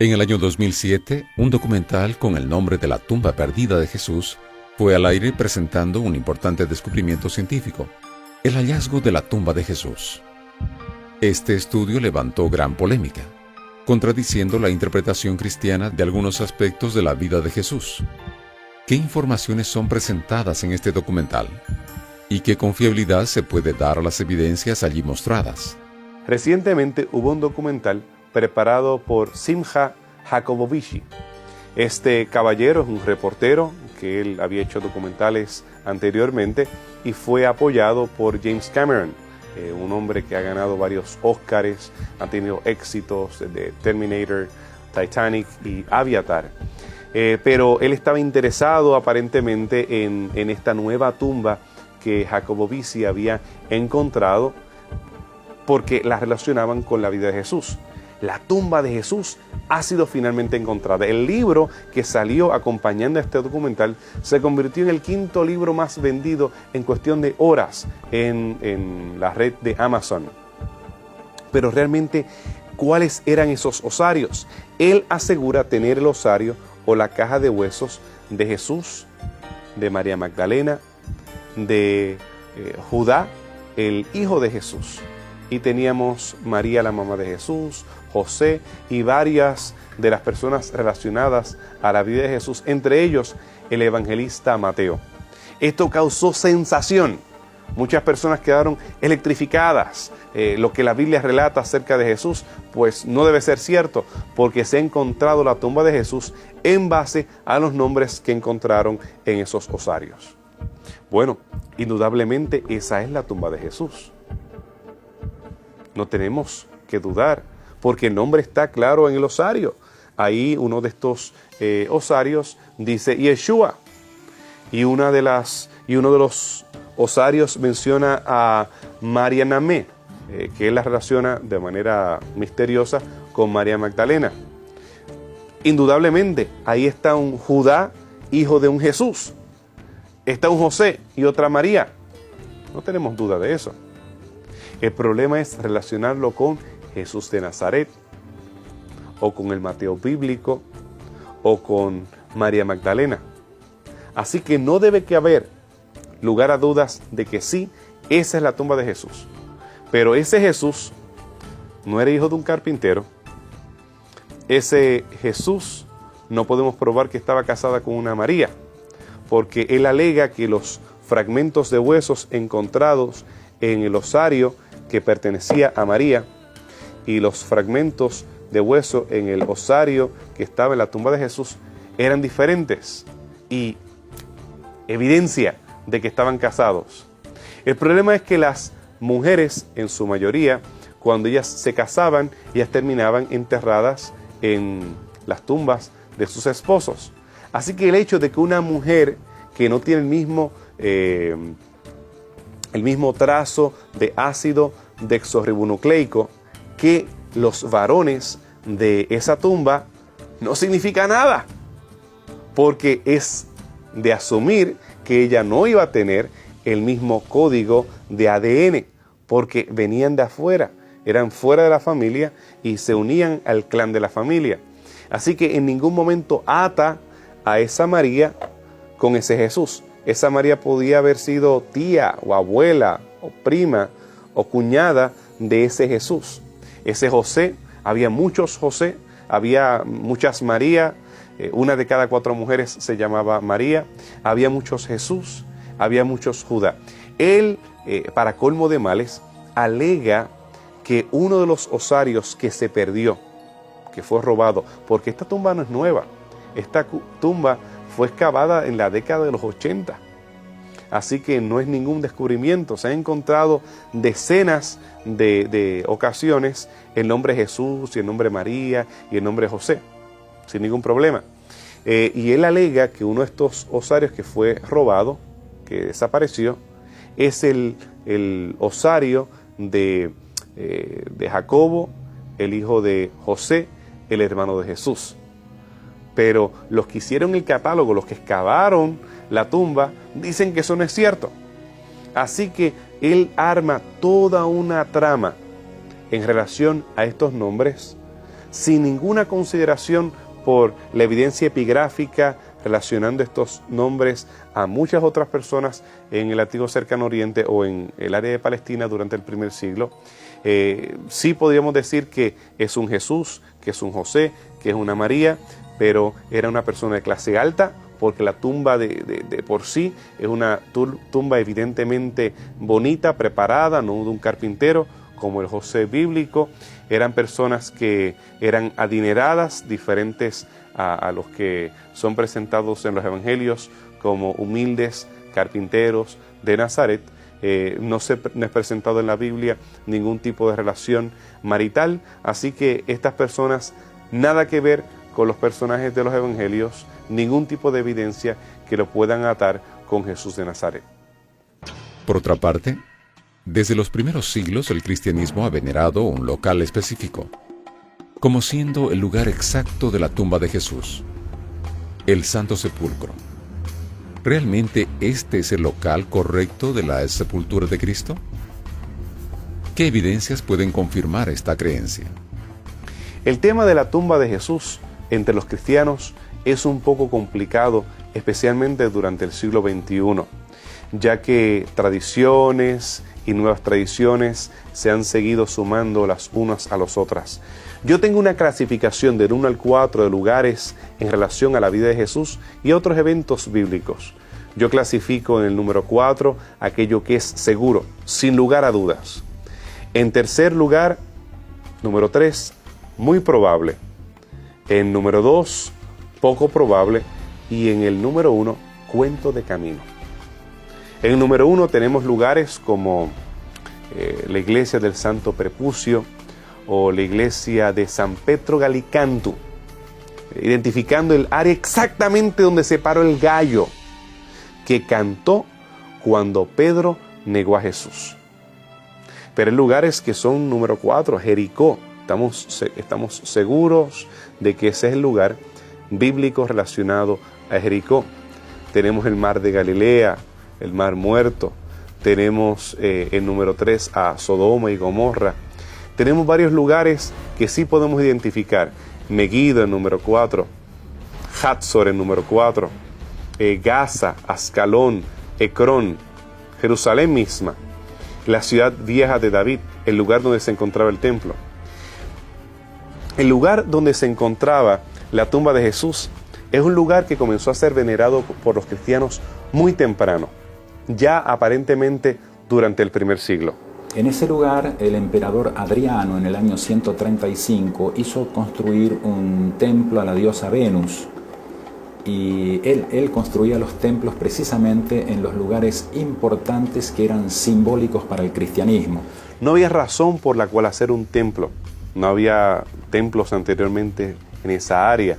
En el año 2007, un documental con el nombre de La tumba perdida de Jesús fue al aire presentando un importante descubrimiento científico, el hallazgo de la tumba de Jesús. Este estudio levantó gran polémica, contradiciendo la interpretación cristiana de algunos aspectos de la vida de Jesús. ¿Qué informaciones son presentadas en este documental? ¿Y qué confiabilidad se puede dar a las evidencias allí mostradas? Recientemente hubo un documental preparado por Simcha Jacobovici. Este caballero es un reportero que él había hecho documentales anteriormente y fue apoyado por James Cameron, un hombre que ha ganado varios Óscares, ha tenido éxitos de Terminator, Titanic y Avatar. Pero él estaba interesado aparentemente en esta nueva tumba que Jacobovici había encontrado porque la relacionaban con la vida de Jesús. La tumba de Jesús ha sido finalmente encontrada. El libro que salió acompañando a este documental se convirtió en el 5º libro más vendido en cuestión de horas en la red de Amazon. Pero realmente, ¿cuáles eran esos osarios? Él asegura tener el osario o la caja de huesos de Jesús, de María Magdalena, de Judá, el hijo de Jesús. Y teníamos María, la mamá de Jesús, José y varias de las personas relacionadas a la vida de Jesús, entre ellos el evangelista Mateo. Esto causó sensación. Muchas personas quedaron electrificadas. Lo que la Biblia relata acerca de Jesús, pues no debe ser cierto, porque se ha encontrado la tumba de Jesús en base a los nombres que encontraron en esos osarios. Bueno, indudablemente esa es la tumba de Jesús. No tenemos que dudar, porque el nombre está claro en el osario. Ahí uno de estos osarios dice Yeshua, y uno de los osarios menciona a María Namé, que él la relaciona de manera misteriosa con María Magdalena. Indudablemente, ahí está un Judá, hijo de un Jesús. Está un José y otra María. No tenemos duda de eso. El problema es relacionarlo con Jesús de Nazaret, o con el Mateo bíblico, o con María Magdalena. Así que no debe que haber lugar a dudas de que sí, esa es la tumba de Jesús. Pero ese Jesús no era hijo de un carpintero. Ese Jesús no podemos probar que estaba casada con una María, porque él alega que los fragmentos de huesos encontrados en el osario que pertenecía a María y los fragmentos de hueso en el osario que estaba en la tumba de Jesús eran diferentes y evidencia de que estaban casados. El problema es que las mujeres, en su mayoría, cuando ellas se casaban, ellas terminaban enterradas en las tumbas de sus esposos. Así que el hecho de que una mujer que no tiene el mismo trazo de ácido desoxirribonucleico que los varones de esa tumba no significa nada, porque es de asumir que ella no iba a tener el mismo código de ADN, porque venían de afuera, eran fuera de la familia y se unían al clan de la familia. Así que en ningún momento ata a esa María con ese Jesús. Esa María podía haber sido tía o abuela o prima o cuñada de ese Jesús. Ese José, había muchos José, había muchas María, una de cada 4 mujeres se llamaba María, había muchos Jesús, había muchos Judá. Él, para colmo de males, alega que uno de los osarios que se perdió, que fue robado, porque esta tumba no es nueva, esta tumba fue excavada en la década de los 80. Así que no es ningún descubrimiento. Se han encontrado decenas de ocasiones el nombre Jesús y el nombre María y el nombre José, sin ningún problema. Y él alega que uno de estos osarios que fue robado, que desapareció, es el osario de Jacobo, el hijo de José, el hermano de Jesús. Pero los que hicieron el catálogo, los que excavaron la tumba, dicen que eso no es cierto. Así que él arma toda una trama en relación a estos nombres sin ninguna consideración por la evidencia epigráfica relacionando estos nombres a muchas otras personas en el antiguo Cercano Oriente o en el área de Palestina durante el primer siglo. Sí podríamos decir que es un Jesús, que es un José, que es una María, pero era una persona de clase alta, porque la tumba de por sí es una tumba evidentemente bonita, preparada, no de un carpintero, como el José bíblico. Eran personas que eran adineradas, diferentes a los que son presentados en los evangelios como humildes carpinteros de Nazaret. No es presentado en la Biblia ningún tipo de relación marital, así que estas personas nada que ver con los personajes de los evangelios, ningún tipo de evidencia que lo puedan atar con Jesús de Nazaret. Por otra parte, desde los primeros siglos el cristianismo ha venerado un local específico, como siendo el lugar exacto de la tumba de Jesús, el Santo Sepulcro. ¿Realmente este es el local correcto de la sepultura de Cristo? ¿Qué evidencias pueden confirmar esta creencia? El tema de la tumba de Jesús entre los cristianos es un poco complicado, especialmente durante el siglo XXI, ya que tradiciones y nuevas tradiciones se han seguido sumando las unas a las otras. Yo tengo una clasificación del 1 al 4 de lugares en relación a la vida de Jesús y otros eventos bíblicos. Yo clasifico en el número 4 aquello que es seguro, sin lugar a dudas. En tercer lugar, número 3, muy probable. En número 2, poco probable. Y en el número 1, cuento de camino. En el número 1 tenemos lugares como la iglesia del Santo Prepucio o la iglesia de San Petro Galicantu, identificando el área exactamente donde se paró el gallo que cantó cuando Pedro negó a Jesús. Pero hay lugares que son número 4, Jericó. Estamos seguros de que ese es el lugar bíblico relacionado a Jericó. Tenemos el mar de Galilea, el mar muerto. Tenemos el número 3 a Sodoma y Gomorra. Tenemos varios lugares que sí podemos identificar. Megiddo en número 4, Hatzor en número 4, Gaza, Ascalón, Ecrón, Jerusalén misma, la ciudad vieja de David, el lugar donde se encontraba el templo. El lugar donde se encontraba la tumba de Jesús es un lugar que comenzó a ser venerado por los cristianos muy temprano, ya aparentemente durante el primer siglo. En ese lugar, el emperador Adriano, en el año 135, hizo construir un templo a la diosa Venus. Y él construía los templos precisamente en los lugares importantes que eran simbólicos para el cristianismo. No había razón por la cual hacer un templo. No había templos anteriormente en esa área.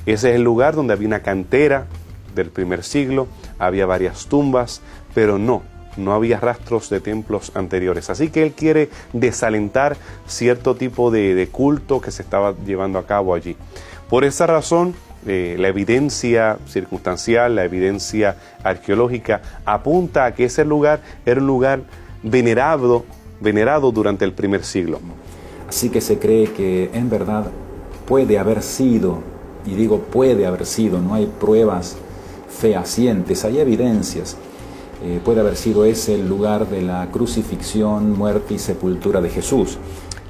Ese es el lugar donde había una cantera del primer siglo, había varias tumbas, pero no había rastros de templos anteriores. Así que él quiere desalentar cierto tipo de culto que se estaba llevando a cabo allí. Por esa razón, la evidencia circunstancial, la evidencia arqueológica apunta a que ese lugar era un lugar venerado durante el primer siglo. Así que se cree que en verdad puede haber sido, y digo puede haber sido, no hay pruebas fehacientes, hay evidencias. Puede haber sido ese el lugar de la crucifixión, muerte y sepultura de Jesús.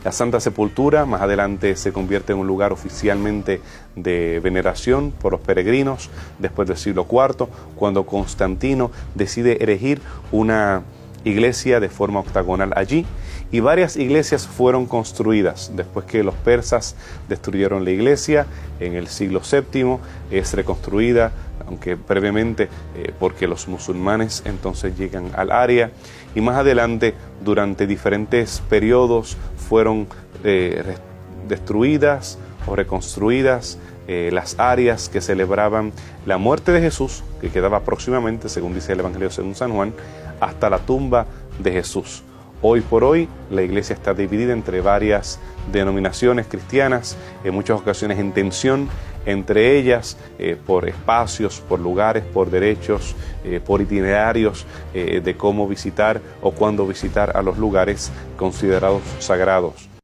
La Santa Sepultura más adelante se convierte en un lugar oficialmente de veneración por los peregrinos después del siglo IV, cuando Constantino decide erigir una iglesia de forma octagonal allí, y varias iglesias fueron construidas después que los persas destruyeron la iglesia. En el siglo VII es reconstruida, aunque previamente porque los musulmanes entonces llegan al área, y más adelante durante diferentes periodos fueron destruidas o reconstruidas las áreas que celebraban la muerte de Jesús, que quedaba próximamente, según dice el Evangelio según San Juan, hasta la tumba de Jesús. Hoy por hoy la iglesia está dividida entre varias denominaciones cristianas, en muchas ocasiones en tensión entre ellas, por espacios, por lugares, por derechos, por itinerarios de cómo visitar o cuándo visitar a los lugares considerados sagrados.